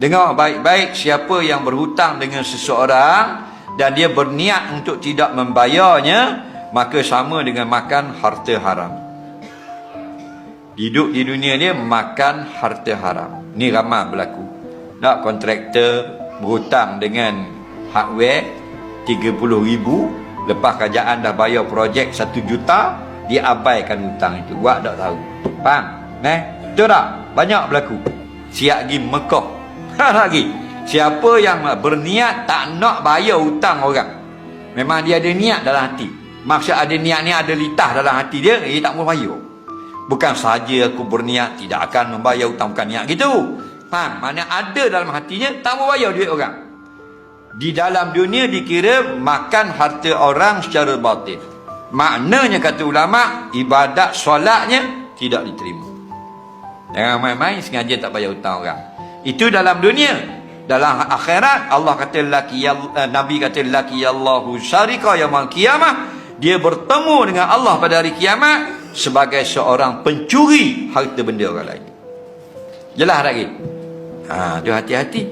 Dengar baik-baik, siapa yang berhutang dengan seseorang dan dia berniat untuk tidak membayarnya, maka sama dengan makan harta haram. Hidup di dunia dia makan harta haram. Ni ramai berlaku. Nak kontraktor berhutang dengan hardware 30,000, lepas kerajaan dah bayar projek 1 juta, dia abaikan hutang itu. Buat tak tahu. Faham? Betul tak? Banyak berlaku. Siap pergi Mekah. Lagi. Siapa yang berniat tak nak bayar hutang orang, memang dia ada niat dalam hati. Maksud ada niat ni, ada litah dalam hati dia, dia tak mau bayar. Bukan saja aku berniat tidak akan membayar hutang, bukan niat gitu. Faham? Mana ada dalam hatinya tak mau bayar duit orang. Di dalam dunia dikira makan harta orang secara batil. Maknanya kata ulama, ibadat solatnya tidak diterima. Jangan main-main sengaja tak bayar hutang orang. Itu dalam dunia. Dalam akhirat Allah kata Nabi kata laqiyallahu syariqa yaumil qiyamah, dia bertemu dengan Allah pada hari kiamat sebagai seorang pencuri harta benda orang lain. Jelas lagi. Tu hati-hati.